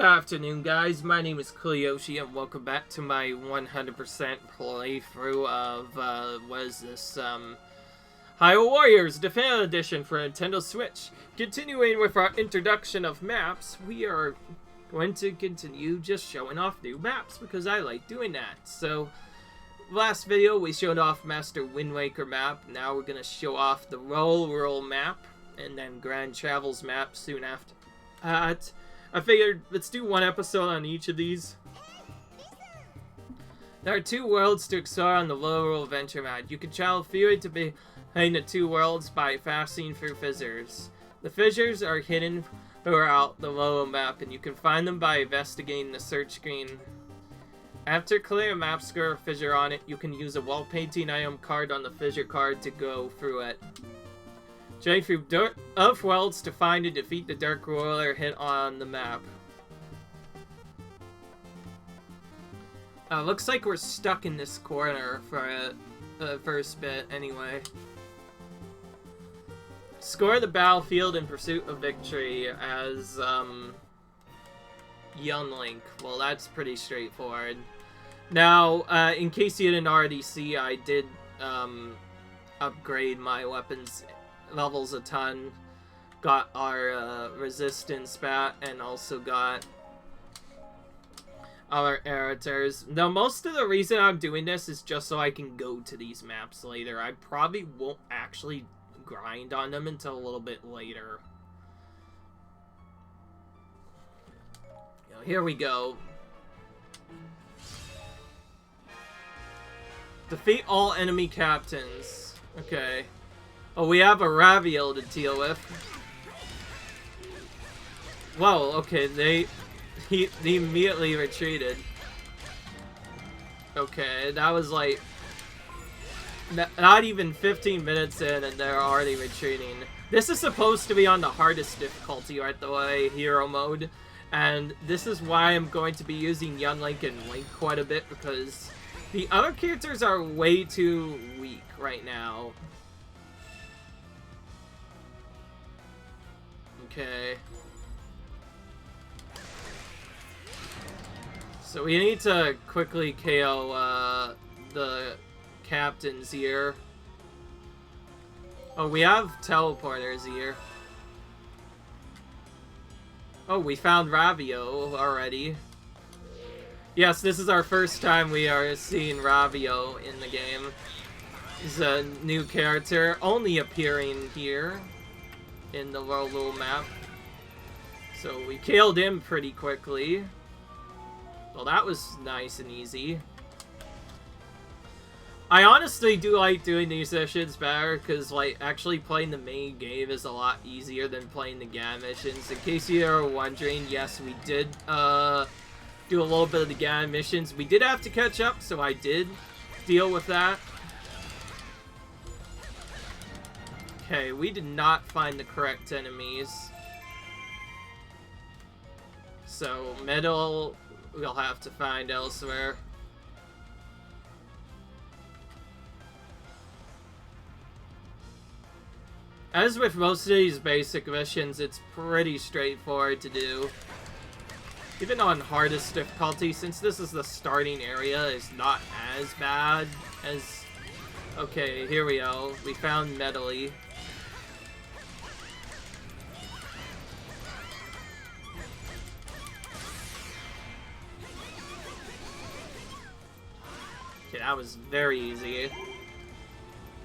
Good afternoon, guys. My name is Kuyoshi, and welcome back to my 100% playthrough of, what is this, Hyrule Warriors Definitive Edition for Nintendo Switch. Continuing with our introduction of maps, we are going to continue just showing off new maps, because I like doing that. So, last video we showed off Master Wind Waker map, now we're going to show off the Lorule map, and then Grand Travel's map soon after that. I figured, let's do one episode on each of these. There are two worlds to explore on the Lorule Adventure map. You can travel freely to behind the two worlds by passing through fissures. The fissures are hidden throughout the Lorule map, and you can find them by investigating the search screen. After clearing a map square or fissure on it, you can use a wall painting item card on the fissure card to go through it. Journey through of worlds to find and defeat the Dark Ruler hit on the map. Looks like we're stuck in this corner for the first bit, anyway. Score the battlefield in pursuit of victory as, Young Link. Well, that's pretty straightforward. Now, in case you didn't already see, I did, upgrade my weapons levels a ton. Got our resistance bat and also got our aerators. Now, most of the reason I'm doing this is just so I can go to these maps later. I probably won't actually grind on them until a little bit later. Here we go. Defeat all enemy captains. Okay. Oh, we have a Ravio to deal with. Whoa, okay, he immediately retreated. Okay, that was like not even 15 minutes in and they're already retreating. This is supposed to be on the hardest difficulty, right the way, hero mode. And this is why I'm going to be using Young Link and Link quite a bit, because the other characters are way too weak right now. Okay. So we need to quickly KO the captains here. Oh, we have teleporters here. Oh, we found Ravio already. Yes, this is our first time we are seeing Ravio in the game. He's a new character, only appearing here in the Lorule map. So we killed him pretty quickly. Well, that was nice and easy. I honestly do like doing these missions better, because, like, actually playing the main game is a lot easier than playing the Ganon missions. In case you are wondering, yes, we did, do a little bit of the Ganon missions. We did have to catch up, so I did deal with that. Okay, we did not find the correct enemies. So, middle, we'll have to find elsewhere. As with most of these basic missions, it's pretty straightforward to do. Even on hardest difficulty, since this is the starting area, it's not as bad as... Okay, here we go. We found Medley. Okay, that was very easy.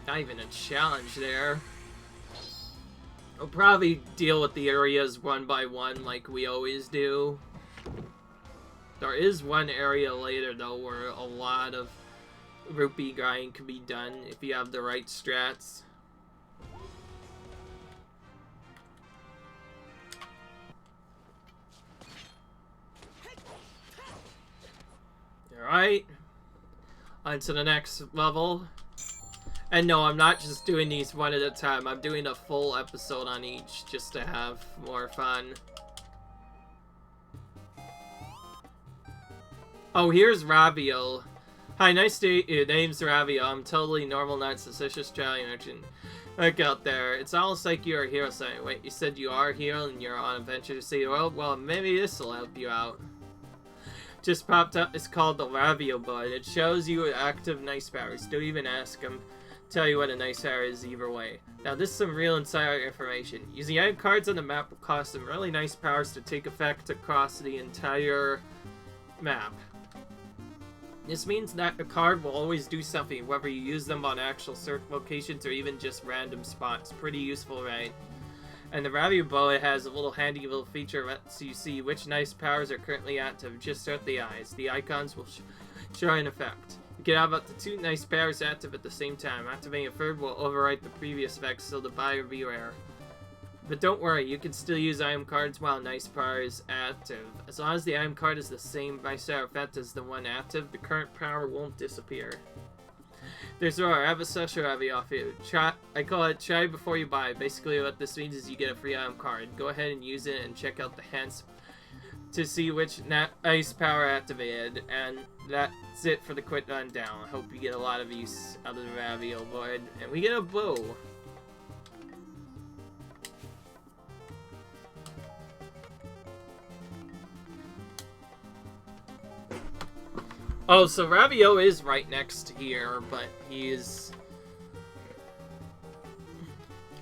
Not even a challenge there. We'll probably deal with the areas one by one like we always do. There is one area later though where a lot of rupee grind can be done if you have the right strats. Alright. On to the next level. And no, I'm not just doing these one at a time. I'm doing a full episode on each just to have more fun. Oh, here's Ravio. Hi, nice to meet you. Name's Ravio. I'm totally normal, not suspicious traveling merchant. Look out there. It's almost like you're a hero sign. Wait, you said you are a hero and you're on an adventure to see the world? Well, maybe this will help you out. Just popped up. It's called the Ravio Bud. It shows you active nice powers. Don't even ask them. Tell you what a nice power is either way. Now, this is some real insider information. Using item cards on the map will cause some really nice powers to take effect across the entire map. This means that a card will always do something, whether you use them on actual certain locations or even just random spots. Pretty useful, right? And the Ravio Bullet has a little handy little feature that lets you see which nice powers are currently active just at the eyes. The icons will show an effect. You can have up to 2 nice powers active at the same time. Activating a third will overwrite the previous effect, so the buyer beware. But don't worry, you can still use item cards while nice power is active. As long as the item card is the same nice power effect as the one active, the current power won't disappear. There's more. I have a special Ravio off you. I call it try before you buy. Basically what this means is you get a free item card. Go ahead and use it and check out the hints to see which nice power activated. And that's it for the quick rundown. I hope you get a lot of use out of the Ravio board. And we get a bow. Oh, so Ravio is right next here, but he's...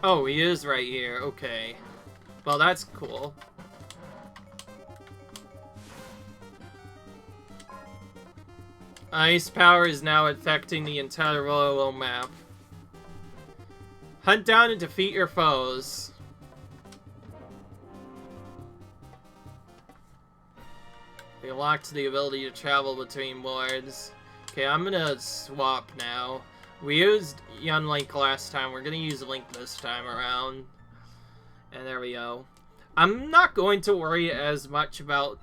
Oh, he is right here. Okay. Well, that's cool. Ice power is now affecting the entire Lorule map. Hunt down and defeat your foes. We unlocked the ability to travel between boards. Okay, I'm gonna swap now. We used Young Link last time. We're gonna use Link this time around. And there we go. I'm not going to worry as much about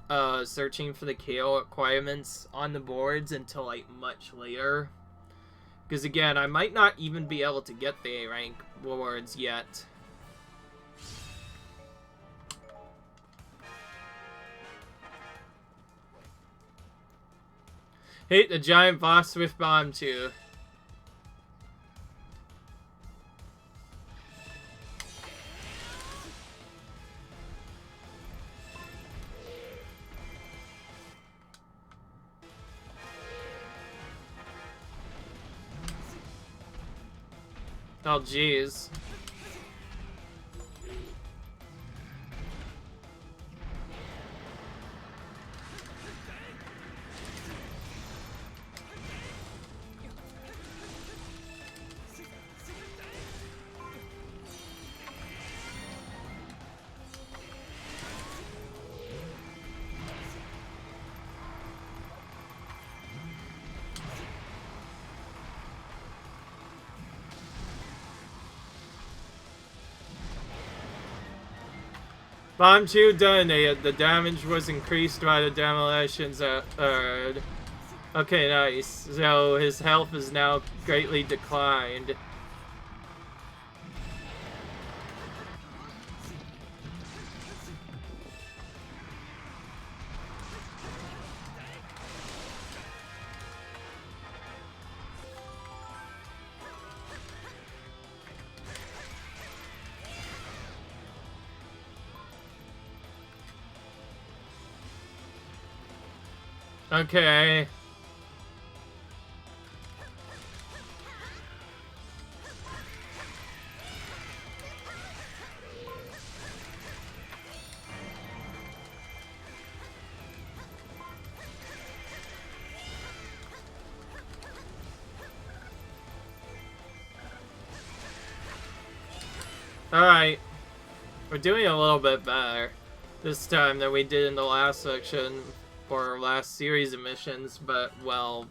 searching for the KO requirements on the boards until like much later. Because again, I might not even be able to get the A rank boards yet. Hit the giant boss with bomb too. Oh jeez. Bomb 2 detonated. The damage was increased by the demolitions occurred. Okay, nice. So his health is now greatly declined. Okay. Alright. We're doing a little bit better this time than we did in the last section. For our last series of missions, but, well,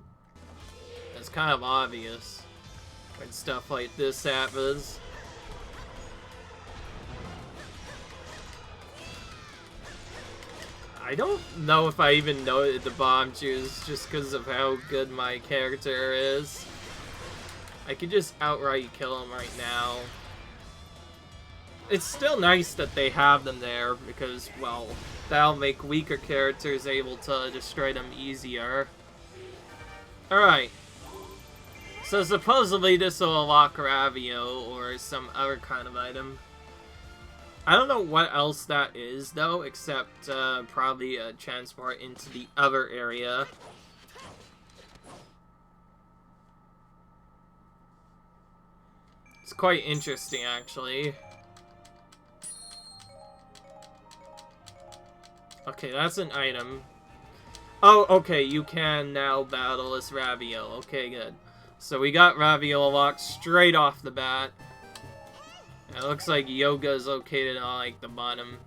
it's kind of obvious when stuff like this happens. I don't know if I even noted the bomb juice just because of how good my character is. I could just outright kill him right now. It's still nice that they have them there because, well, that'll make weaker characters able to destroy them easier. Alright. So supposedly this will unlock Ravio or some other kind of item. I don't know what else that is though, except probably a transport into the other area. It's quite interesting actually. Okay, that's an item. Oh, okay, you can now battle as Ravio. Okay, good. So we got Ravio unlocked straight off the bat. It looks like Yoga is located on, like, the bottom.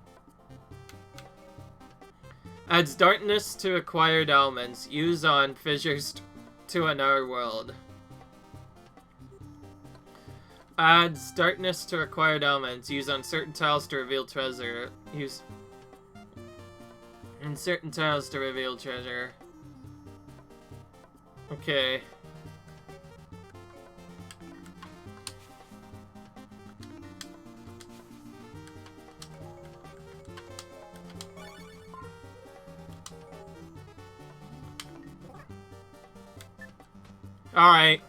Adds darkness to acquired elements. Use on fissures to another world. Adds darkness to acquired elements. Use on certain tiles to reveal treasure. Use... in certain tiles to reveal treasure. Okay. Alright.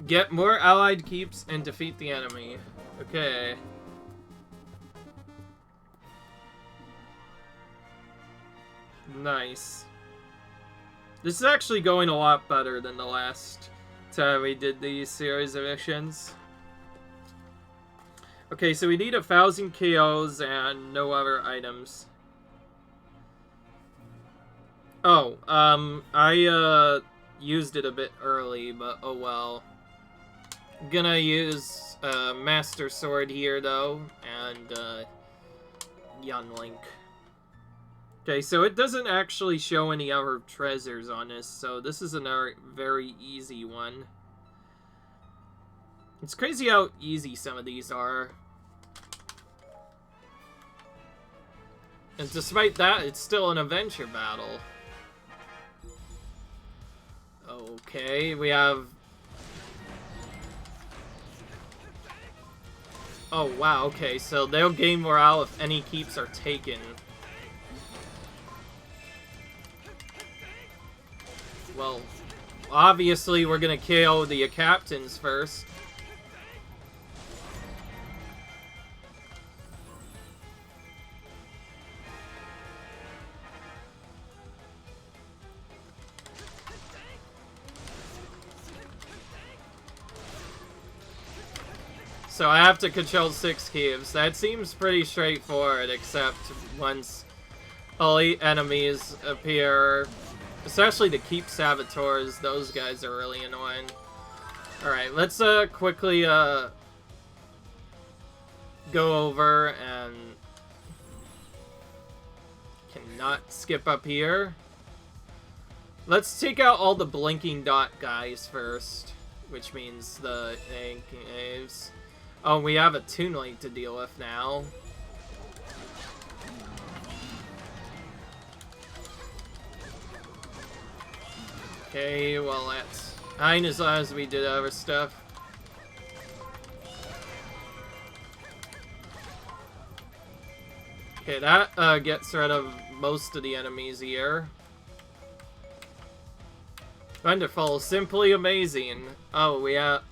Get more allied keeps and defeat the enemy. Okay. Nice. This is actually going a lot better than the last time we did these series of missions. Okay, so we need 1,000 KOs and no other items. Oh, I used it a bit early, but oh well. I'm gonna use Master Sword here though, and Young Link. Okay, so it doesn't actually show any other treasures on this, so this is another very easy one. It's crazy how easy some of these are. And despite that, it's still an adventure battle. Okay, we have... Oh, wow, okay, so they'll gain morale if any keeps are taken. Well, obviously we're gonna kill the captains first. So I have to control 6 keeps. That seems pretty straightforward, except once elite enemies appear, especially the keep saboteurs, those guys are really annoying. Alright, let's quickly go over and cannot skip up here. Let's take out all the blinking dot guys first, which means the caves. Oh, we have a Toon Link to deal with now. Okay, well that's fine as long as we did other stuff. Okay, that gets rid of most of the enemies here. Wonderful, simply amazing. Oh, we have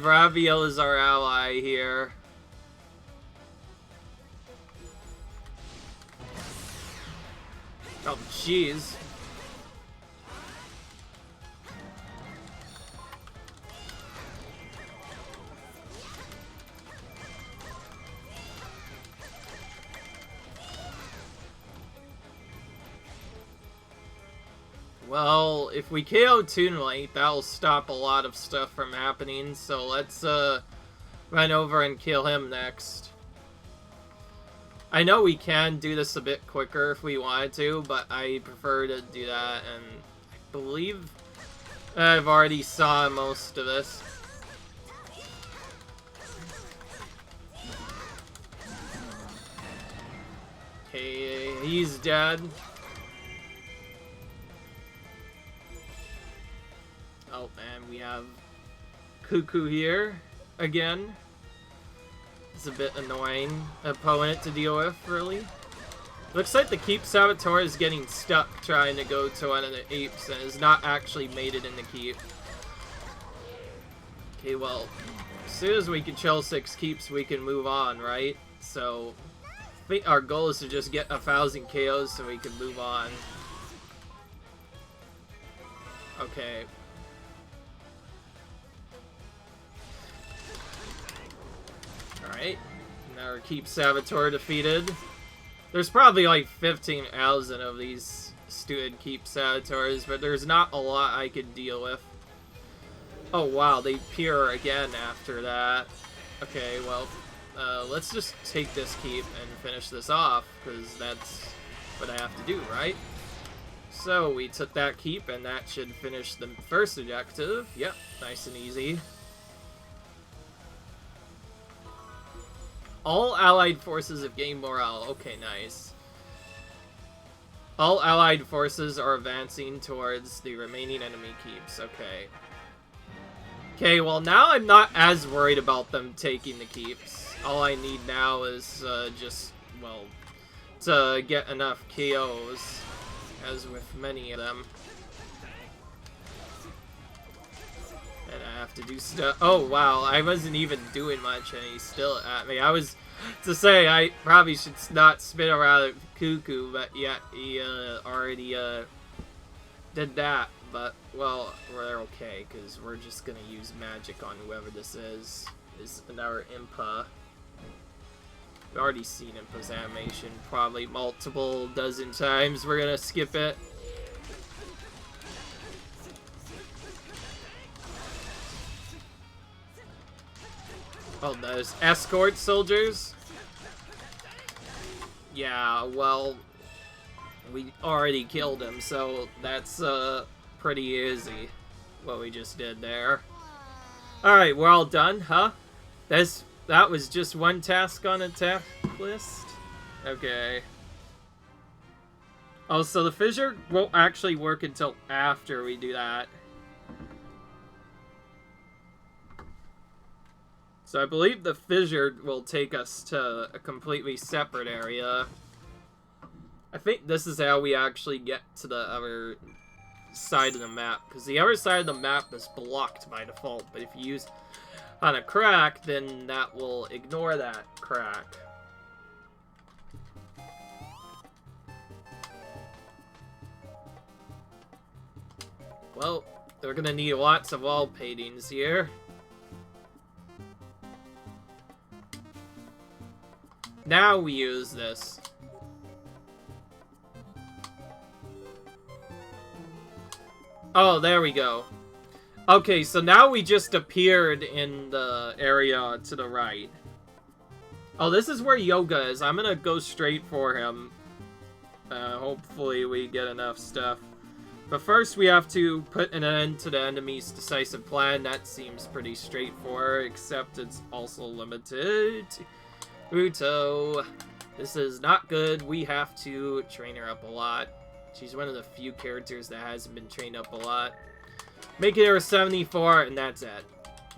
Ravio as our ally here. Oh, jeez. Well, if we KO Toon Link, that'll stop a lot of stuff from happening, so let's run over and kill him next. I know we can do this a bit quicker if we wanted to, but I prefer to do that, and I believe I've already saw most of this. Okay, he's dead. Oh, and we have Cucco here again. It's a bit annoying opponent to deal with, really. Looks like the Keep Saboteur is getting stuck trying to go to one of the apes and has not actually made it in the keep. Okay, well, as soon as we can kill 6 keeps, we can move on, right? So, I think our goal is to just get 1,000 KOs so we can move on. Okay. Alright. Now our Keep Saboteur defeated. There's probably like 15,000 of these stupid Keep Saboteurs, but there's not a lot I could deal with. Oh wow, they appear again after that. Okay, well, let's just take this keep and finish this off, because that's what I have to do, right? So, we took that keep, and that should finish the first objective. Yep, nice and easy. All allied forces have gained morale. Okay, nice. All allied forces are advancing towards the remaining enemy keeps. Okay. Okay, well now I'm not as worried about them taking the keeps. All I need now is just, well, to get enough KOs, as with many of them. And I have to do stuff. Oh wow, I wasn't even doing much and he's still at me. I was to say I probably should not spin around at Cucco, but yeah, he already did that. But, well, we're okay, because we're just going to use magic on whoever this is. Is another Impa. We've already seen Impa's animation probably multiple dozen times. We're going to skip it. Oh, those escort soldiers? Yeah, well, we already killed him, so that's, pretty easy, what we just did there. Alright, we're all done, huh? That was just one task on a task list? Okay. Oh, so the fissure won't actually work until after we do that. So I believe the fissure will take us to a completely separate area. I think this is how we actually get to the other side of the map, because the other side of the map is blocked by default, but if you use on a crack, then that will ignore that crack. Well, they're gonna need lots of wall paintings here. Now we use this. Oh, there we go. Okay, so now we just appeared in the area to the right. Oh, this is where Yoga is. I'm gonna go straight for him. Hopefully we get enough stuff. But first we have to put an end to the enemy's decisive plan. That seems pretty straightforward, except it's also limited. Uto. This is not good. We have to train her up a lot. She's one of the few characters that hasn't been trained up a lot. Making her 74, and that's it.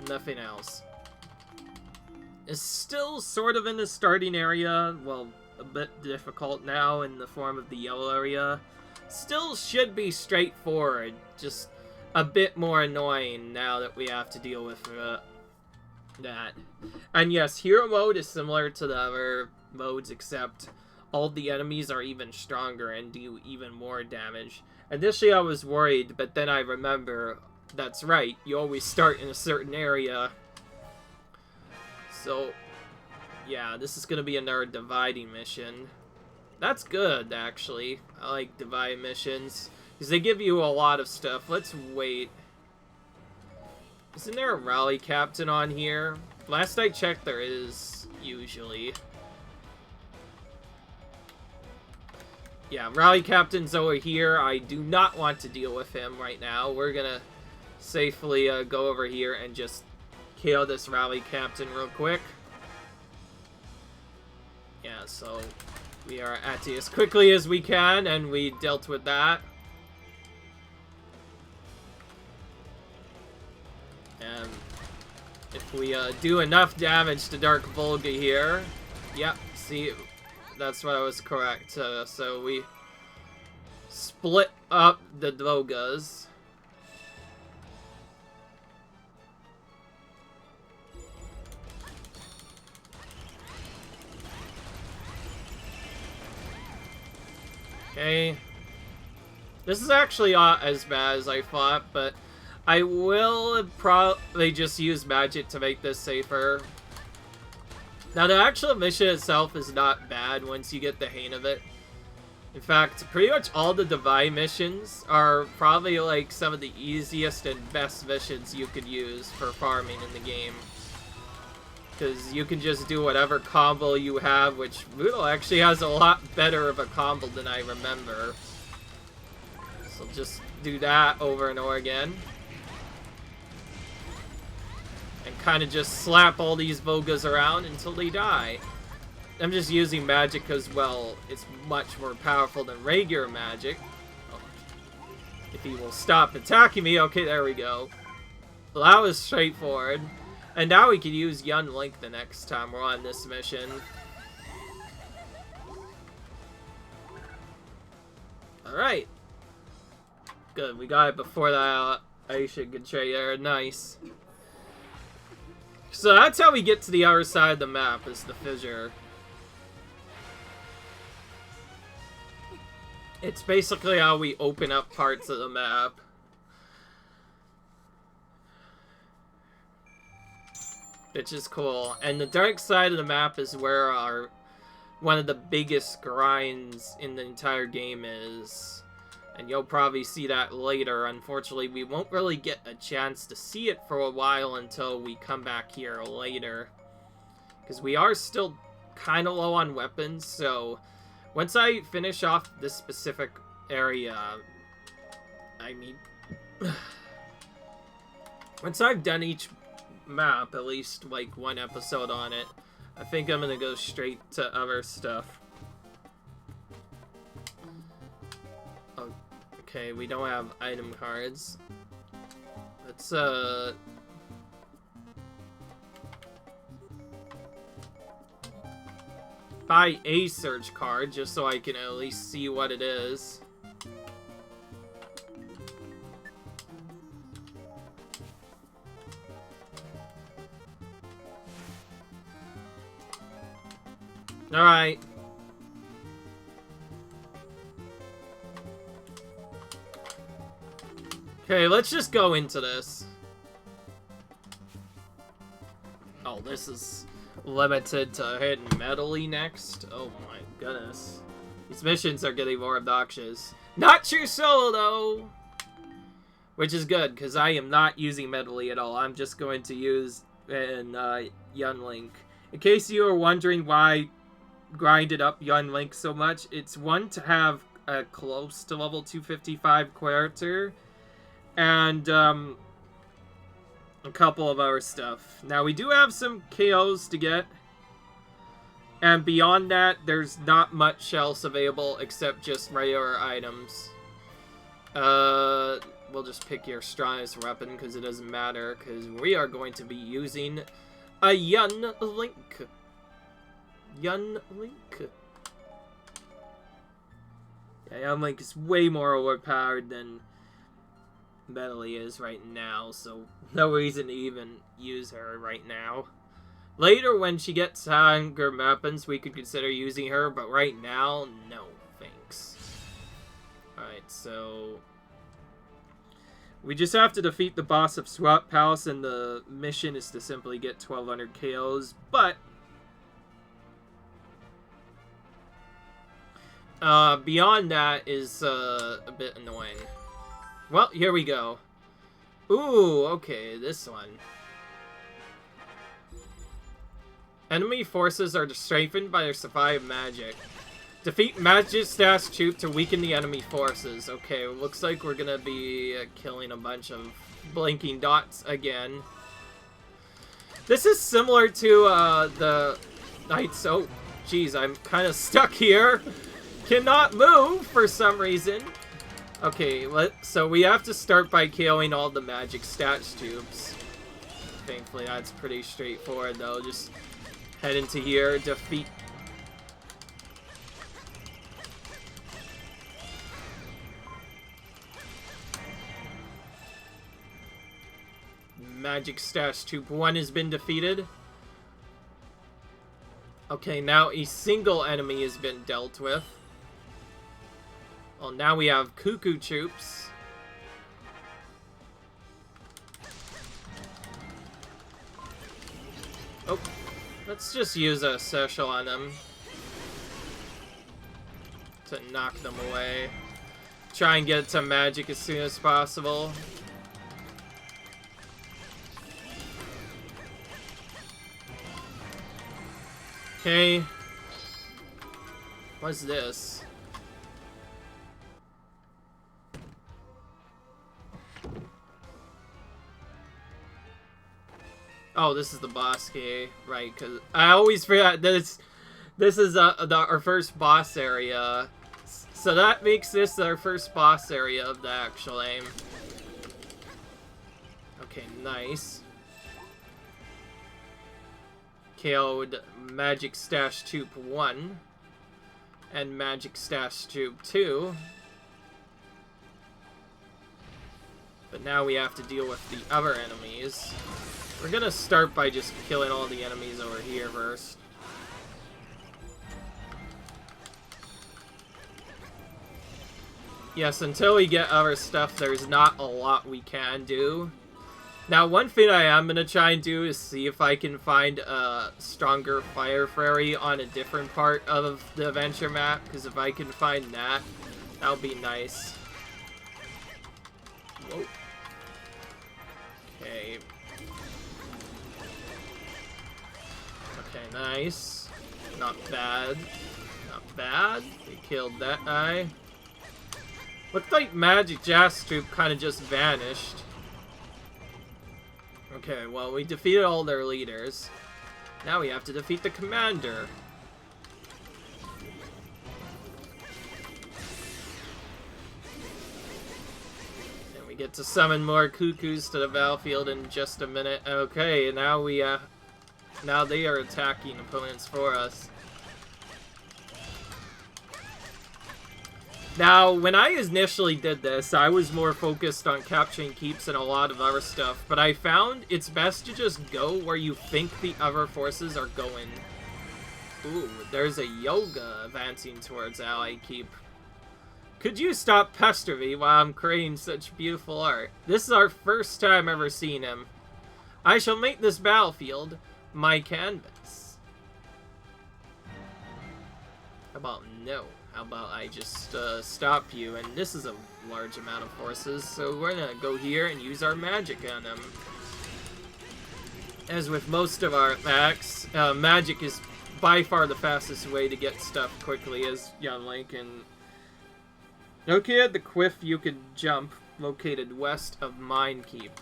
Nothing else. It's still sort of in the starting area. Well, a bit difficult now in the form of the yellow area. Still should be straightforward. Just a bit more annoying now that we have to deal with that. And yes, hero mode is similar to the other modes, except all the enemies are even stronger and do even more damage. Initially I was worried, but then I remember, that's right, you always start in a certain area. So, yeah, this is gonna be another dividing mission. That's good, actually. I like dividing missions, because they give you a lot of stuff. Let's wait. Isn't there a rally captain on here? Last I checked, there is, usually. Yeah, rally captain's over here. I do not want to deal with him right now. We're gonna safely go over here and just kill this rally captain real quick. Yeah, so we are at it as quickly as we can, and we dealt with that. And if we do enough damage to Dark Volga here, yep, see, that's what I was correct. So we split up the Vogas. Okay. This is actually not as bad as I thought, but I will probably just use magic to make this safer. Now, the actual mission itself is not bad once you get the hang of it. In fact, pretty much all the Divine missions are probably like some of the easiest and best missions you could use for farming in the game. Because you can just do whatever combo you have, which Lorule actually has a lot better of a combo than I remember. So just do that over and over again. And kind of just slap all these Vogas around until they die. I'm just using magic because, well, it's much more powerful than regular magic. Oh. If he will stop attacking me, okay, there we go. Well, that was straightforward. And now we can use Young Link the next time we're on this mission. Alright. Good, we got it before that Aisha Betrayer. Nice. So that's how we get to the other side of the map, is the fissure. It's basically how we open up parts of the map. Which is cool. And the dark side of the map is where one of the biggest grinds in the entire game is. And you'll probably see that later. Unfortunately, we won't really get a chance to see it for a while until we come back here later. Because we are still kind of low on weapons, so once I finish off this specific area, I mean, once I've done each map, at least like one episode on it, I think I'm gonna go straight to other stuff. Oh, okay, we don't have item cards. Let's buy a search card just so I can at least see what it is. Alright. Okay, let's just go into this. Oh, this is limited to hitting Medley next. Oh my goodness. These missions are getting more obnoxious. Not true solo, though! Which is good, because I am not using Medley at all. I'm just going to use Young Link. In case you are wondering why grinded up Young Link so much, it's one to have a close to level 255 character, and a couple of other stuff. Now we do have some KOs to get, and beyond that there's not much else available except just regular items. We'll just pick your strongest weapon because it doesn't matter, because we are going to be using a Young Link. Young Link. Yeah, Young Link is way more overpowered than Medley is right now, so no reason to even use her right now. Later, when she gets stronger weapons, we could consider using her, but right now, no thanks. Alright, so we just have to defeat the boss of Swap Palace, and the mission is to simply get 1200 KOs, but beyond that is a bit annoying. Well, here we go. Ooh, okay, this one. Enemy forces are strengthened by their survive magic. Defeat magic stash troop to weaken the enemy forces. Okay, looks like we're gonna be killing a bunch of blinking dots again. This is similar to the Knights. Oh, geez, I'm kind of stuck here. Cannot move for some reason. Okay, so we have to start by KOing all the magic stats tubes. Thankfully, that's pretty straightforward, though. Just head into here, defeat Magic Stash Tube 1 has been defeated. Okay, now a single enemy has been dealt with. Well, now we have Cucco troops. Oh, let's just use a special on them to knock them away. Try and get to magic as soon as possible. Okay. What's this? Oh, this is the boss key, right? Because I always forget that this is our first boss area. So that makes this our first boss area of the actual aim. Okay, nice. KO'd Magic Stash Tube 1 and Magic Stash Tube 2. But now we have to deal with the other enemies. We're gonna start by just killing all the enemies over here first. Yes, until we get other stuff, there's not a lot we can do. Now, one thing I am going to try and do is see if I can find a stronger fire fairy on a different part of the adventure map, because if I can find that, that'll be nice. Whoa. Okay. Okay, nice. Not bad. Not bad. We killed that guy. Looked like Magic Jazz Troop kind of just vanished. Okay, well, we defeated all their leaders. Now we have to defeat the commander. And we get to summon more Cuccos to the battlefield in just a minute. Okay, now now they are attacking opponents for us. Now, when I initially did this, I was more focused on capturing keeps and a lot of other stuff, but I found it's best to just go where you think the other forces are going. Ooh, there's a Yoga advancing towards ally keep. Could you stop pestering me while I'm creating such beautiful art? This is our first time ever seeing him. I shall make this battlefield my canvas. How about no? How about I just stop you? And this is a large amount of forces, so we're gonna go here and use our magic on them. As with most of our attacks, magic is by far the fastest way to get stuff quickly, as young Link. And located the cliff you could jump, located west of Mine Keep.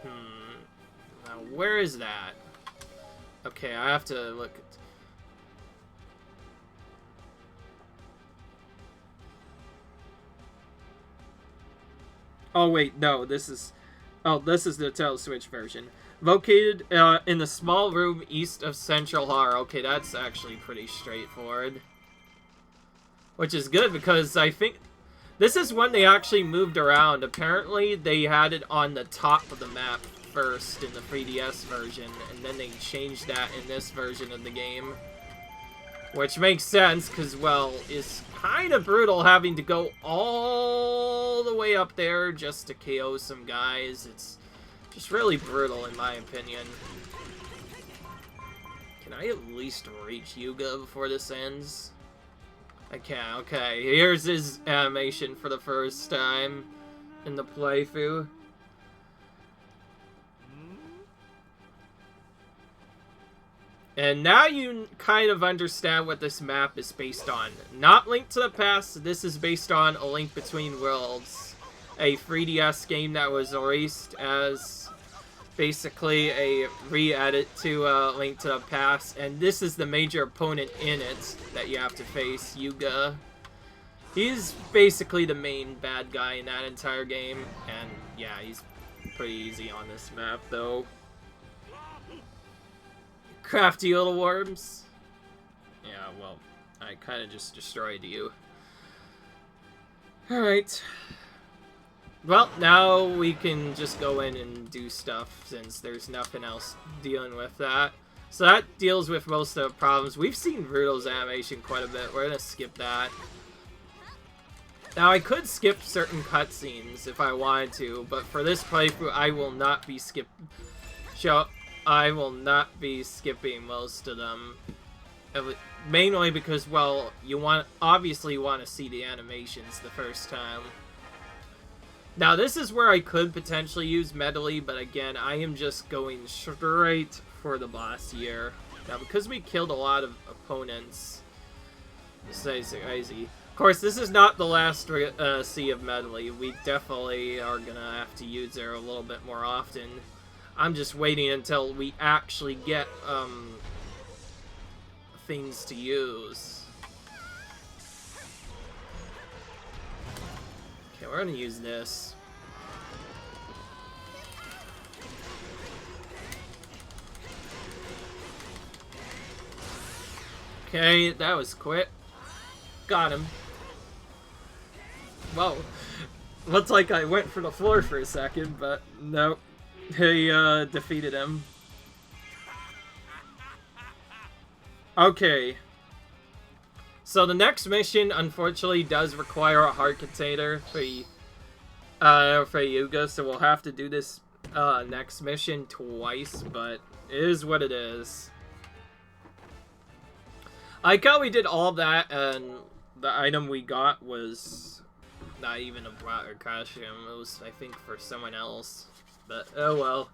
Now where is that? Okay, I have to look. Oh wait, no, this is... Oh, this is the Nintendo Switch version. Located in the small room east of Central Hall. Okay, that's actually pretty straightforward. Which is good, because I think... This is one they actually moved around. Apparently, they had it on the top of the map first in the 3DS version, and then they changed that in this version of the game. Which makes sense, because, well, it's kind of brutal having to go all the way up there just to KO some guys. It's just really brutal, in my opinion. Can I at least reach Yuga before this ends? I can, okay. Here's his animation for the first time in the playthrough. And now you kind of understand what this map is based on. Not Link to the Past, this is based on A Link Between Worlds, a 3DS game that was released as basically a re-edit to Link to the Past, and this is the major opponent in it that you have to face, Yuga. He's basically the main bad guy in that entire game, and yeah, he's pretty easy on this map, though. Crafty little worms. Yeah, well, I kind of just destroyed you. Alright. Well, now we can just go in and do stuff since there's nothing else dealing with that. So that deals with most of the problems. We've seen Rule's animation quite a bit. We're gonna skip that. Now, I could skip certain cutscenes if I wanted to, but for this playthrough, I will not be I will not be skipping most of them. Mainly because, well, you obviously want to see the animations the first time. Now, this is where I could potentially use Medley, but again, I am just going straight for the boss here. Now, because we killed a lot of opponents, this is crazy. Of course, this is not the last Sea of Medley. We definitely are gonna have to use her a little bit more often. I'm just waiting until we actually get things to use. Okay, we're gonna use this. Okay, that was quick. Got him. Whoa. Looks like I went for the floor for a second, but nope. He defeated him. Okay. So the next mission, unfortunately, does require a heart container for Yuga, so we'll have to do this next mission twice, but it is what it is. I like how we did all that, and the item we got was not even a brat or costume. It was, I think, for someone else. But, oh well.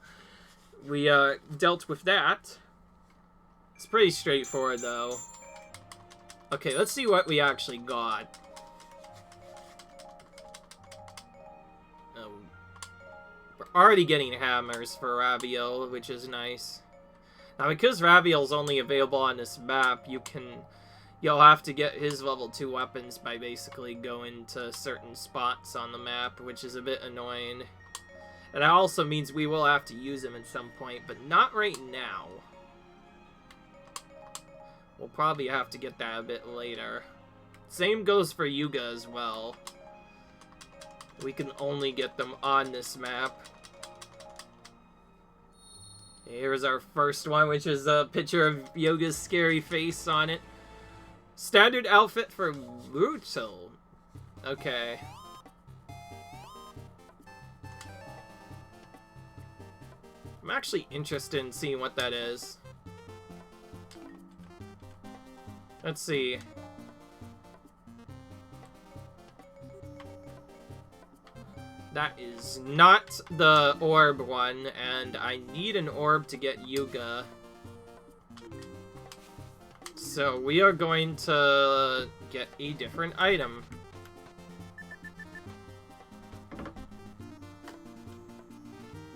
We dealt with that. It's pretty straightforward, though. Okay, let's see what we actually got. We're already getting hammers for Raviel, which is nice. Now, because Raviel's only available on this map, you'll have to get his level 2 weapons by basically going to certain spots on the map, which is a bit annoying. And that also means we will have to use him at some point, but not right now. We'll probably have to get that a bit later. Same goes for Yuga as well. We can only get them on this map. Here's our first one, which is a picture of Yuga's scary face on it. Standard outfit for Lorule. Okay. I'm actually interested in seeing what that is. Let's see. That is not the orb one, and I need an orb to get Yuga. So we are going to get a different item.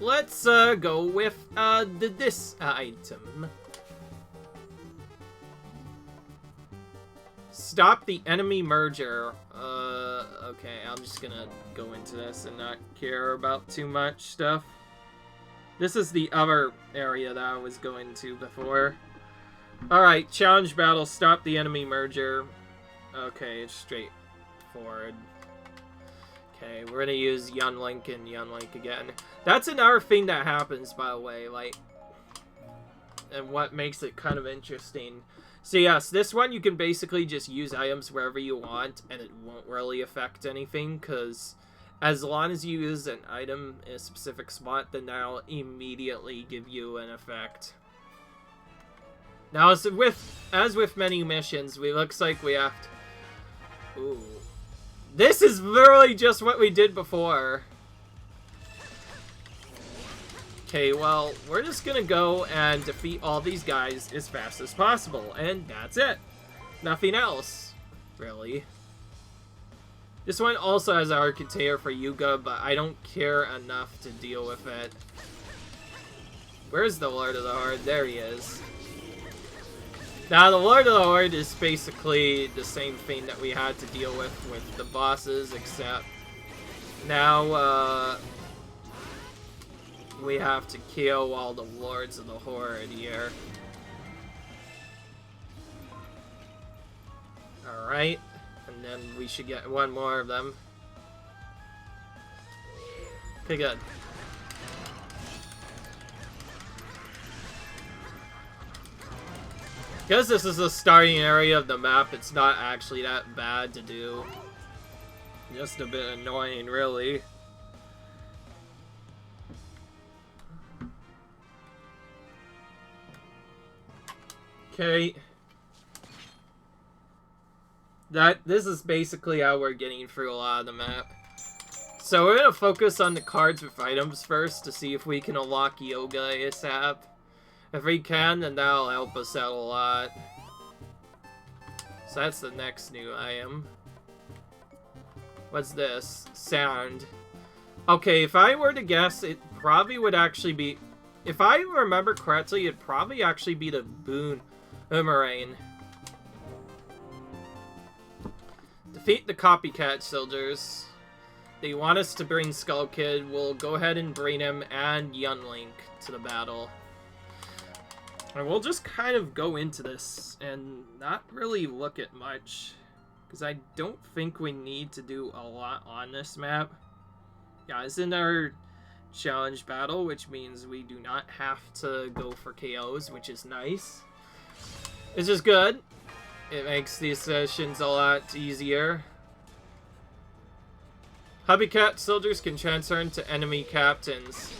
Let's go with this item. Stop the enemy merger. Okay, I'm just gonna go into this and not care about too much stuff. This is the other area that I was going to before. Alright, challenge battle, stop the enemy merger. Okay, it's straightforward. Okay, we're gonna use Yunlink and Yunlink again. That's another thing that happens, by the way, like, and what makes it kind of interesting. So yes, this one you can basically just use items wherever you want, and it won't really affect anything, because as long as you use an item in a specific spot, then that'll immediately give you an effect. Now, as with many missions, looks like we have to... Ooh. This is literally just what we did before. Okay, well, we're just gonna go and defeat all these guys as fast as possible, and that's it. Nothing else, really. This one also has our container for Yuga, but I don't care enough to deal with it. Where's the Lord of the Horde? There he is. Now, the Lord of the Horde is basically the same thing that we had to deal with the bosses, except now, we have to kill all the Lords of the Horde here. Alright, and then we should get one more of them. Okay, good. Because this is the starting area of the map, it's not actually that bad to do. Just a bit annoying, really. Okay. This is basically how we're getting through a lot of the map. So we're gonna focus on the cards with items first to see if we can unlock Yoga ASAP. If we can, then that'll help us out a lot. So that's the next new item. What's this? Sound. Okay, if I were to guess, it probably would actually be... If I remember correctly, it'd probably actually be the Boomerang. Defeat the copycat soldiers. They want us to bring Skull Kid. We'll go ahead and bring him and Young Link to the battle. And we'll just kind of go into this and not really look at much. Because I don't think we need to do a lot on this map. Yeah, it's in our challenge battle, which means we do not have to go for KOs, which is nice. It's just good. It makes these sessions a lot easier. Copycat soldiers can transfer into enemy captains.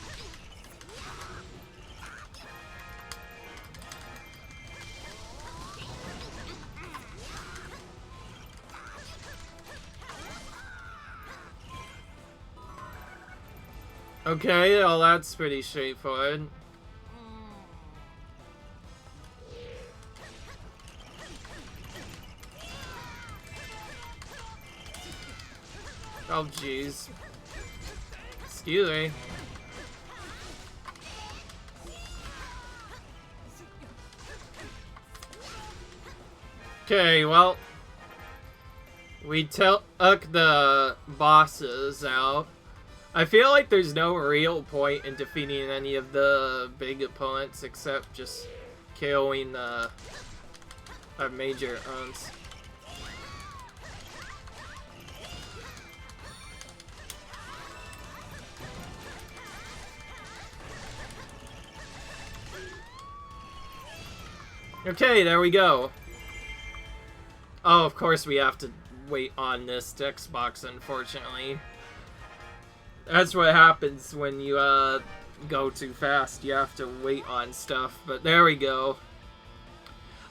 Okay, well that's pretty straightforward. Oh jeez. Excuse me. Okay, well, we took the bosses out. I feel like there's no real point in defeating any of the big opponents except just KOing our major opponents. Okay, there we go. Oh, of course we have to wait on this text box, unfortunately. That's what happens when you go too fast. You have to wait on stuff, but there we go.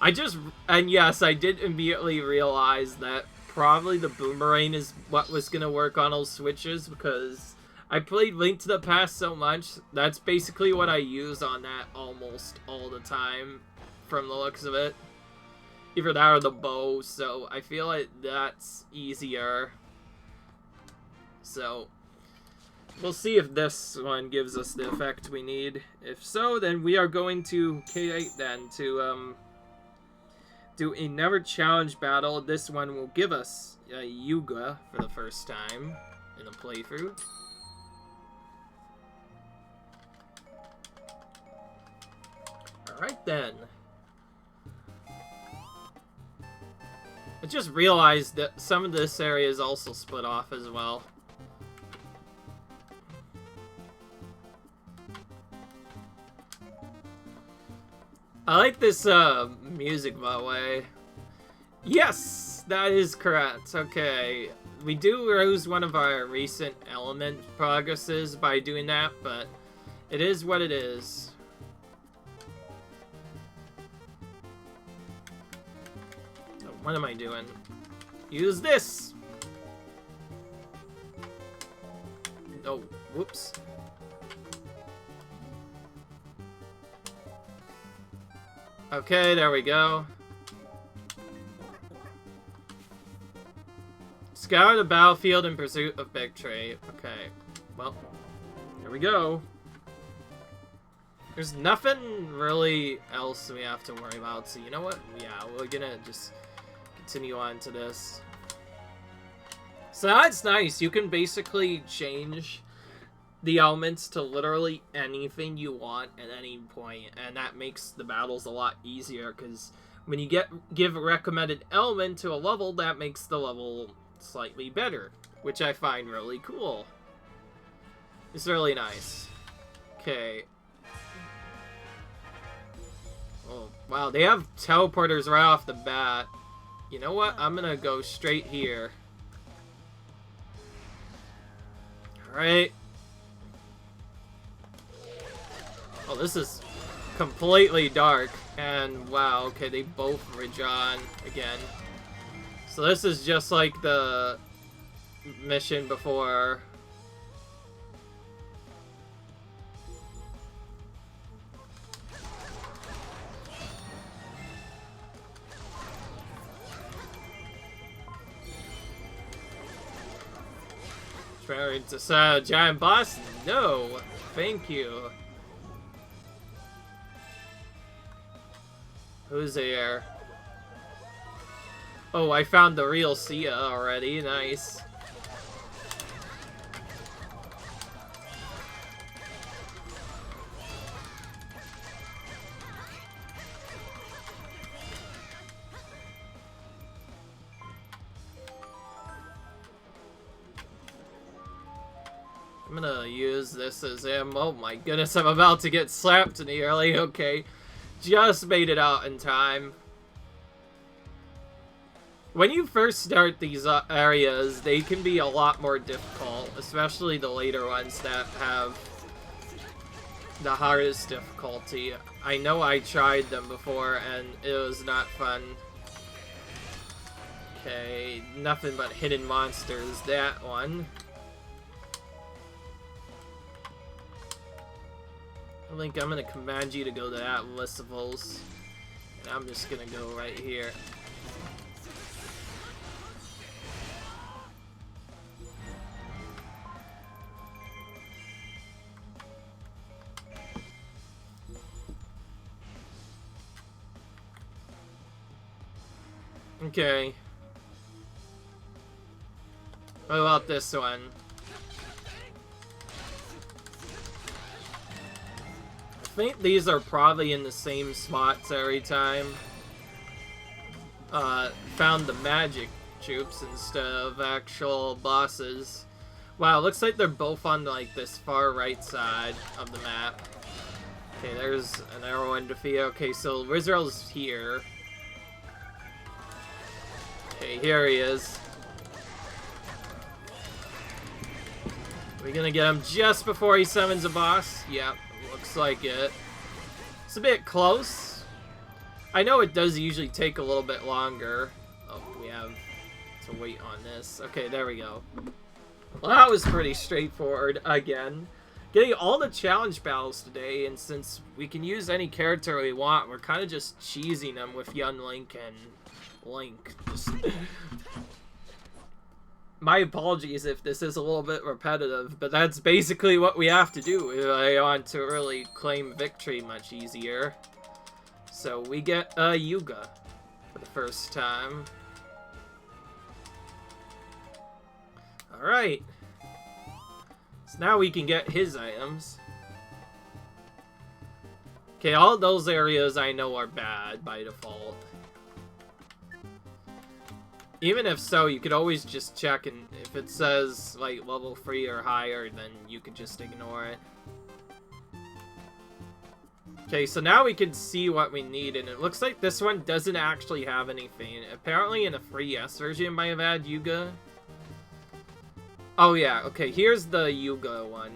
And yes, I did immediately realize that probably the Boomerang is what was going to work on those switches, because I played Link to the Past so much. That's basically what I use on that almost all the time, from the looks of it. Either that or the bow, so I feel like that's easier. So we'll see if this one gives us the effect we need. If so, then we are going to K8 then to do another challenge battle. This one will give us Yuga for the first time in the playthrough. Alright then. I just realized that some of this area is also split off as well. I like this music, by the way. Yes, that is correct. Okay, we do lose one of our recent element progresses by doing that, but it is what it is. What am I doing? Use this! Oh, whoops. Okay, there we go. Scour the battlefield in pursuit of victory. Okay, well, here we go. There's nothing really else we have to worry about, so you know what? Yeah, we're gonna just continue on to this. So that's nice. You can basically change the elements to literally anything you want at any point, and that makes the battles a lot easier, because when you give a recommended element to a level, that makes the level slightly better, which I find really cool. It's really nice. Okay. Oh, wow, they have teleporters right off the bat. You know what? I'm gonna go straight here. Alright. Oh, this is completely dark. And wow, okay, they both rejoin again. So this is just like the mission before. Trying to giant boss? No, thank you. Who's there? Oh, I found the real Sia already. Nice. I'm gonna use this as ammo. Oh my goodness, I'm about to get slapped nearly. Okay. Just made it out in time. When you first start these areas, they can be a lot more difficult, especially the later ones that have the hardest difficulty. I know I tried them before and it was not fun. Okay, nothing but hidden monsters, that one. I think I'm gonna command you to go to that listivals. And I'm just gonna go right here. Okay. What about this one? I think these are probably in the same spots every time. Found the magic troops instead of actual bosses. Wow, looks like they're both on like this far right side of the map. Okay, there's an arrow in defeat. Okay, so Rizrel's here. Okay, here he is. We're gonna get him just before he summons a boss. Yep, looks like it. It's a bit close. I know it does usually take a little bit longer. Oh, we have to wait on this. Okay, there we go. Well, that was pretty straightforward again. Getting all the challenge battles today, and since we can use any character we want, we're kind of just cheesing them with young Link and Link. Just my apologies if this is a little bit repetitive, but that's basically what we have to do if I want to really claim victory much easier. So we get a Yuga for the first time. Alright. So now we can get his items. Okay, all those areas I know are bad by default. Even if so, you could always just check, and if it says, like, level 3 or higher, then you could just ignore it. Okay, so now we can see what we need, and it looks like this one doesn't actually have anything. Apparently in a 3S version it might have had Yuga. Oh yeah, okay, here's the Yuga one.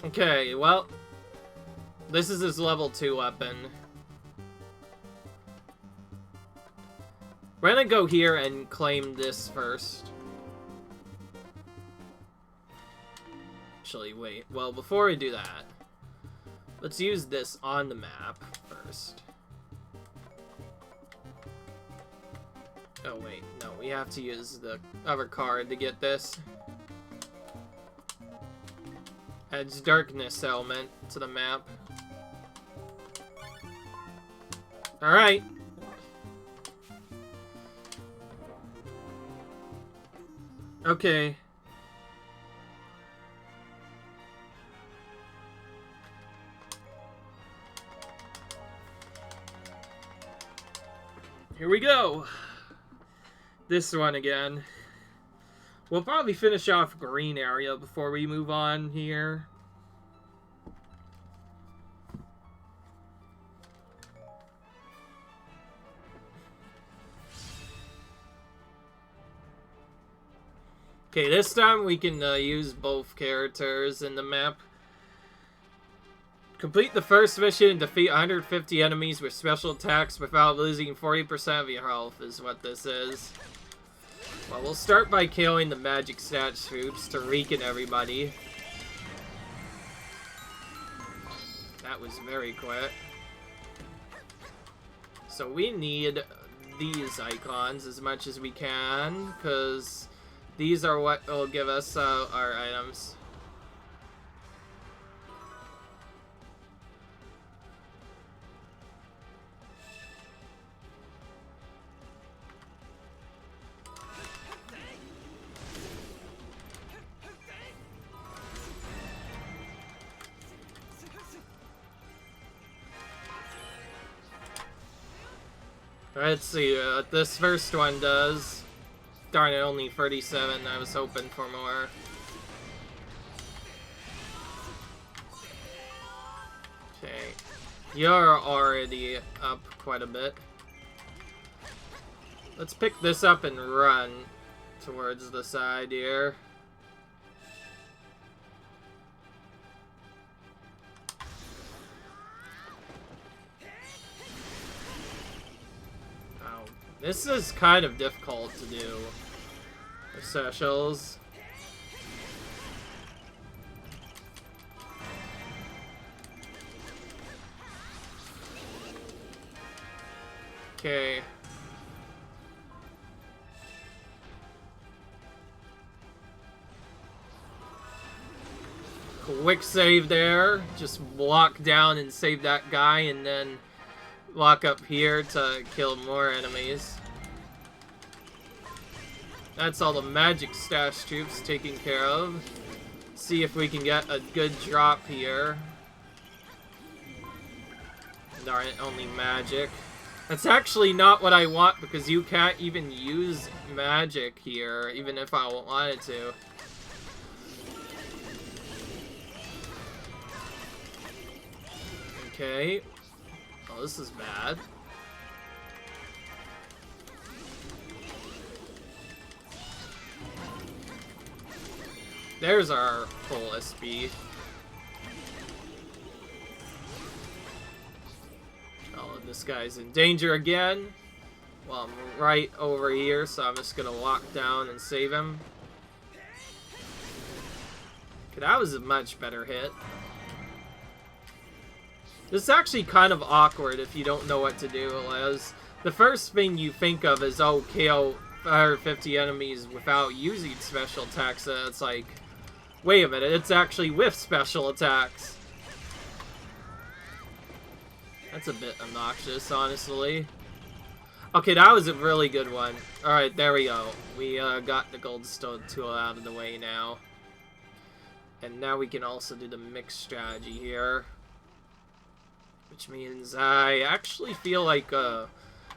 Okay, well, this is his level 2 weapon. We're gonna go here and claim this first. Actually, wait. Well, before we do that, let's use this on the map first. Oh, wait. No, we have to use the other card to get this. Adds darkness element to the map. Alright. Okay. Here we go. This one again. We'll probably finish off green area before we move on here. Okay, this time we can use both characters in the map. Complete the first mission and defeat 150 enemies with special attacks without losing 40% of your health is what this is. Well, we'll start by killing the magic stat troops to weaken everybody. That was very quick. So we need these icons as much as we can, because these are what will give us our items. Let's see what this first one does. Darn it, only 37. I was hoping for more. Okay. You're already up quite a bit. Let's pick this up and run towards the side here. This is kind of difficult to do. The specials. Okay. Quick save there. Just walk down and save that guy, and then walk up here to kill more enemies. That's all the magic stash troops taken care of. See if we can get a good drop here. Darn it, only magic. That's actually not what I want, because you can't even use magic here, even if I wanted to. Okay. Oh, this is bad. There's our full SP. Oh, this guy's in danger again. Well, I'm right over here, so I'm just gonna walk down and save him. Okay, that was a much better hit. This is actually kind of awkward if you don't know what to do, as the first thing you think of is, oh, KO 150 enemies without using special attacks. It's like, wait a minute, it's actually with special attacks. That's a bit obnoxious, honestly. Okay, that was a really good one. Alright, there we go. We got the Goldstone tool out of the way now. And now we can also do the mixed strategy here. Which means I actually feel like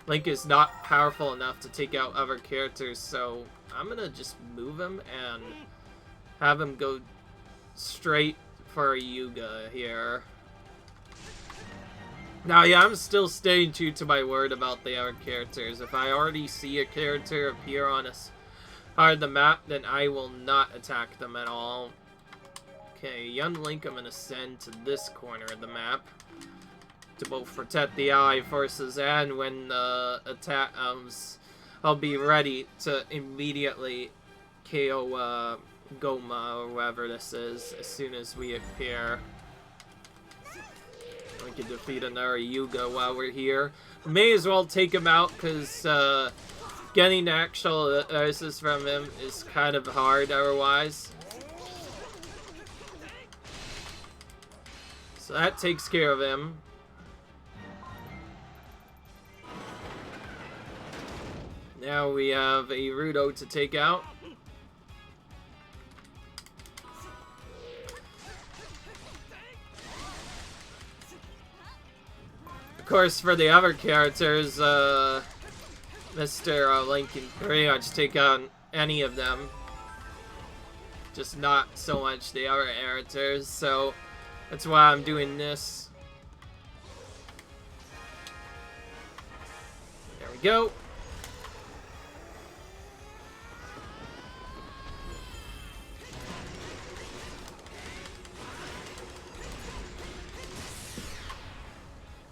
Link is not powerful enough to take out other characters, so I'm gonna just move him and have him go straight for Yuga here. Now, yeah, I'm still staying true to my word about the other characters. If I already see a character appear on a part of the map, then I will not attack them at all. Okay, young Link, I'm gonna send to this corner of the map to both protect the ally forces, and when the attack I'll be ready to immediately KO Goma or whoever this is as soon as we appear. We can defeat another Yuga while we're here. May as well take him out, because getting actual assist from him is kind of hard otherwise. So that takes care of him. Now we have a Rudo to take out. Of course, for the other characters, Mr. Link can pretty much take out any of them. just not so much the other characters, so that's why I'm doing this. There we go.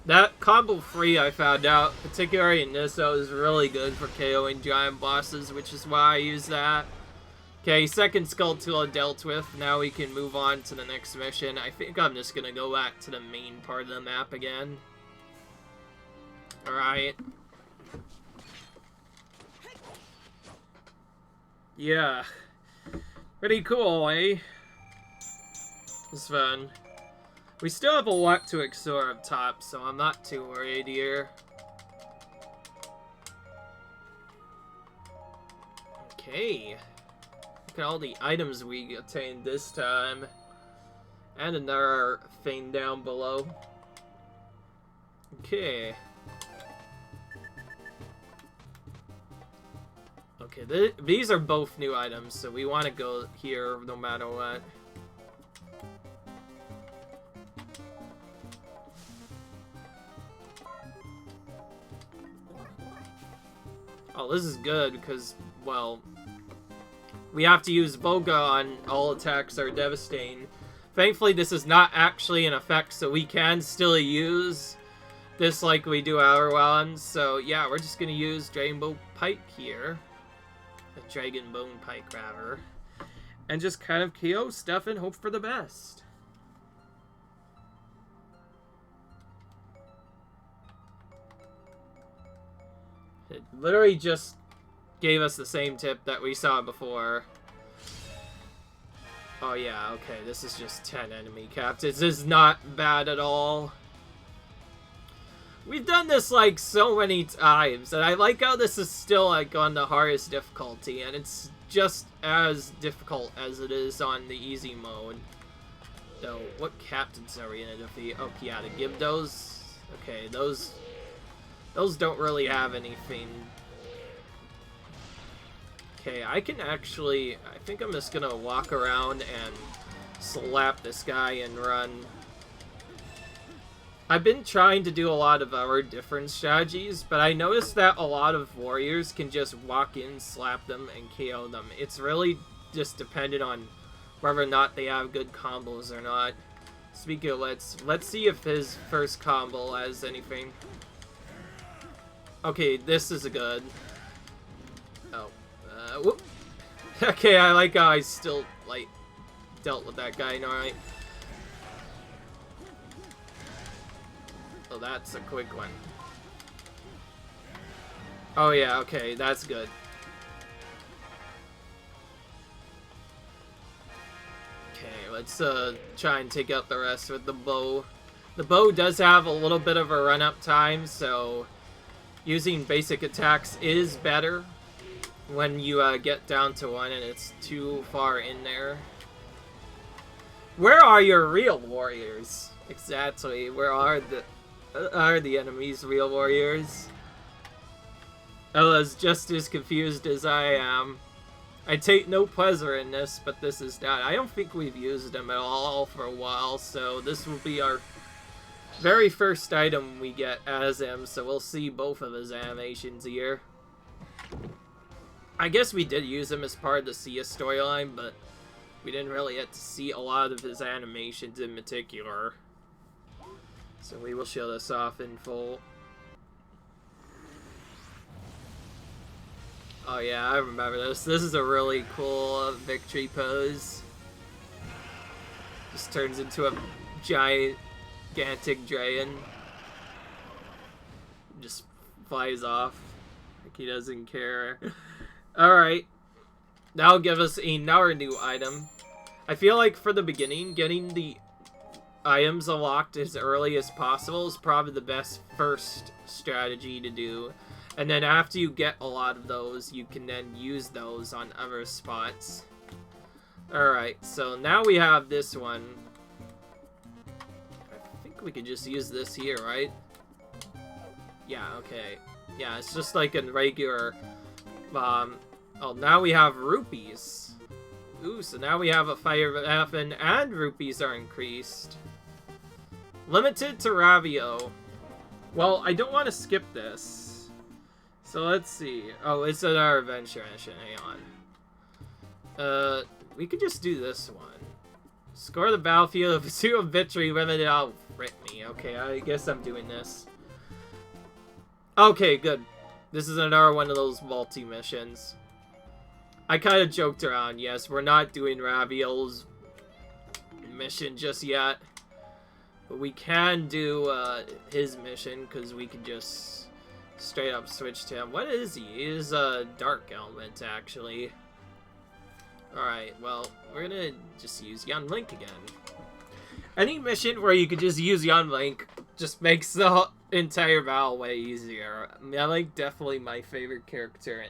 That combo free, I found out, particularly in this, that was really good for KOing giant bosses, which is why I use that. Okay, second Skulltula dealt with. Now we can move on to the next mission. I think I'm just gonna go back to the main part of the map again. Alright. Yeah. Pretty cool, eh? It's fun. We still have a lot to explore up top, so I'm not too worried here. Okay. Look at all the items we attained this time. And another thing down below. Okay. Okay, these are both new items, so we want to go here no matter what. Oh, this is good because, well, we have to use Boga on all attacks that are devastating. Thankfully, this is not actually an effect, so we can still use this like we do our ones. So, yeah, we're just going to use Dragon Bone Pike here. A Dragon Bone Pike, rather. And just kind of KO stuff and hope for the best. It literally just gave us the same tip that we saw before. Oh yeah, okay, this is just 10 enemy captives. This is not bad at all. We've done this like so many times, and I like how this is still like on the hardest difficulty, and it's just as difficult as it is on the easy mode. So, what captains are we gonna defeat? Oh, yeah, the Gibdos. Okay, those don't really have anything. Okay, I can actually... I think I'm just gonna walk around and slap this guy and run. I've been trying to do a lot of other different strategies, but I noticed that a lot of warriors can just walk in, slap them, and KO them. It's really just dependent on whether or not they have good combos or not. Speaking of, let's see if his first combo has anything. Okay, this is a good. Oh, whoop. Okay, I like how I still, like, dealt with that guy, alright. Oh, that's a quick one. Oh yeah, okay, that's good. Okay, let's try and take out the rest with the bow. The bow does have a little bit of a run-up time, so using basic attacks is better when you get down to one and it's too far in there. Where are your real warriors? Exactly, where are the enemy's real warriors? Ella's just as confused as I am. I take no pleasure in this, but this is that. I don't think we've used them at all for a while, so this will be our very first item we get as him, so we'll see both of his animations here. I guess we did use him as part of the Sia storyline, but we didn't really get to see a lot of his animations in particular. So we will show this off in full. Oh yeah, I remember this. This is a really cool victory pose. Just turns into a gigantic dragon. Just flies off like he doesn't care. Alright. That'll give us another new item. I feel like for the beginning, getting the items unlocked as early as possible is probably the best first strategy to do. And then after you get a lot of those, you can then use those on other spots. Alright, so now we have this one. I think we could just use this here, right? Yeah, okay. Yeah, it's just like a regular... oh, now we have rupees. Ooh, so now we have a fire weapon and rupees are increased. Limited to Ravio. Well, I don't want to skip this. So let's see. Oh, it's another adventure mission. Hang on. We could just do this one. Score the battlefield. Pursuit of victory limited. Oh, rip me. Okay, I guess I'm doing this. Okay, good. This is another one of those multi-missions. I kind of joked around. Yes, we're not doing Raviel's mission just yet. But we can do his mission, because we can just straight up switch to him. What is he? He is a dark element, actually. Alright, well, we're gonna just use Young Link again. Any mission where you could just use Young Link just makes the entire battle way easier. Young Link definitely my favorite character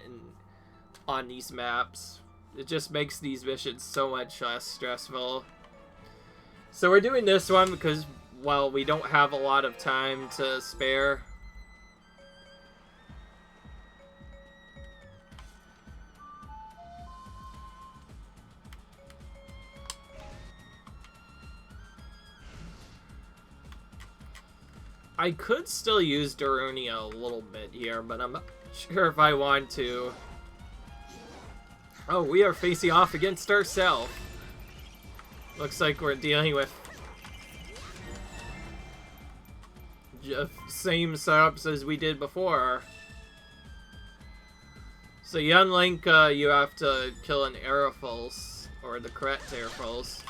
on these maps. It just makes these missions so much less stressful. So we're doing this one because, well, we don't have a lot of time to spare. I could still use Darunia a little bit here, but I'm not sure if I want to. Oh, we are facing off against ourselves. Looks like we're dealing with same setups as we did before. So Young Link, you have to kill an Aeropulse, or the correct Aeropulse.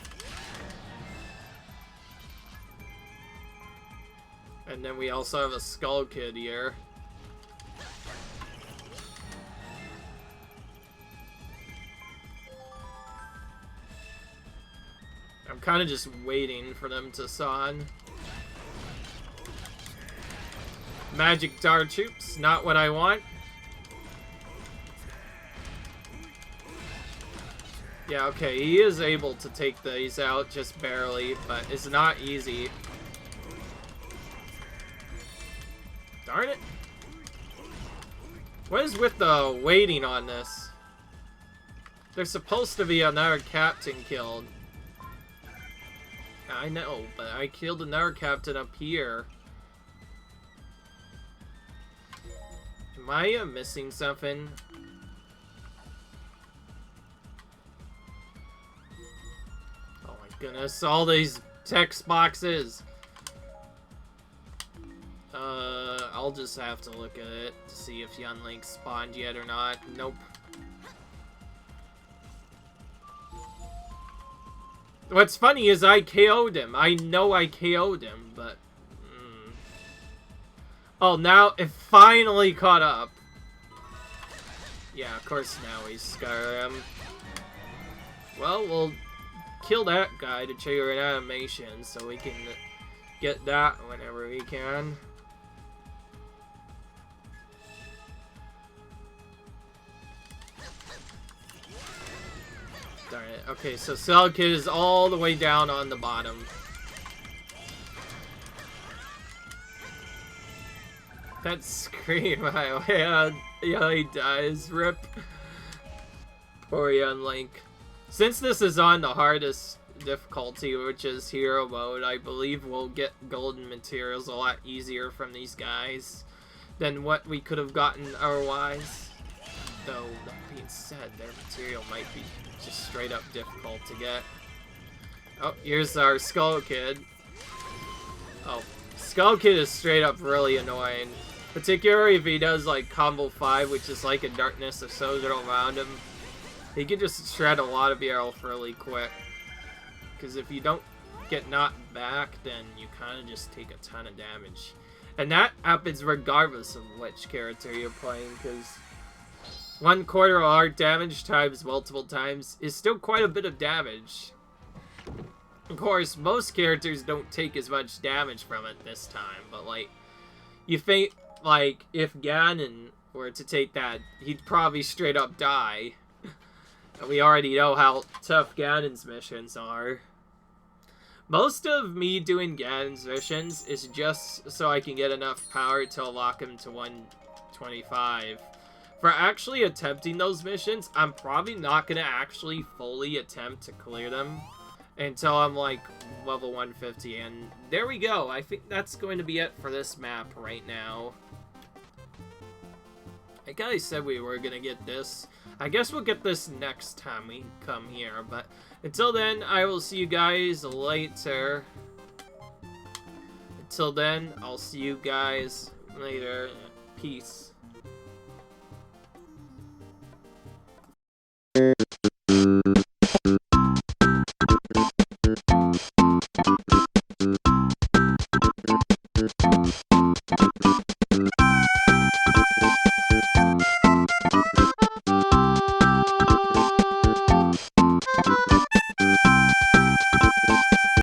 And then we also have a Skull Kid here. I'm kind of just waiting for them to spawn. Magic Dart Troops, not what I want. Yeah, okay, he is able to take these out just barely, but it's not easy. Darn it. What is with the waiting on this? There's supposed to be another captain killed. I know, but I killed another captain up here. Am I missing something? Oh my goodness, all these text boxes. I'll just have to look at it to see if Young Link spawned yet or not. Nope. What's funny is I KO'd him. I know I KO'd him, but... Oh, now it finally caught up. Yeah, of course now he's Skyrim. Well, we'll kill that guy to trigger an animation so we can get that whenever we can. Darn it. Okay, so Skull Kid is all the way down on the bottom. That scream I had. Yeah, he dies. Rip. Poor Young Link. Since this is on the hardest difficulty, which is Hero Mode, I believe we'll get golden materials a lot easier from these guys than what we could have gotten otherwise. Though, that being said, their material might be just straight up difficult to get. Oh, here's our Skull Kid. Oh, Skull Kid is straight up really annoying. Particularly if he does like combo 5, which is like a darkness of Sojourn around him. He can just shred a lot of your health really quick. Because if you don't get knocked back, then you kind of just take a ton of damage. And that happens regardless of which character you're playing, because 1/4 of our damage times multiple times is still quite a bit of damage. Of course, most characters don't take as much damage from it this time, but like, you think, like, if Ganon were to take that, he'd probably straight up die. And we already know how tough Ganon's missions are. Most of me doing Ganon's missions is just so I can get enough power to unlock him to 125. for actually attempting those missions, I'm probably not going to actually fully attempt to clear them until I'm like level 150. And there we go. I think that's going to be it for this map right now. Like I said, we were going to get this. I guess we'll get this next time we come here. But until then, I will see you guys later. Until then, I'll see you guys later. Peace.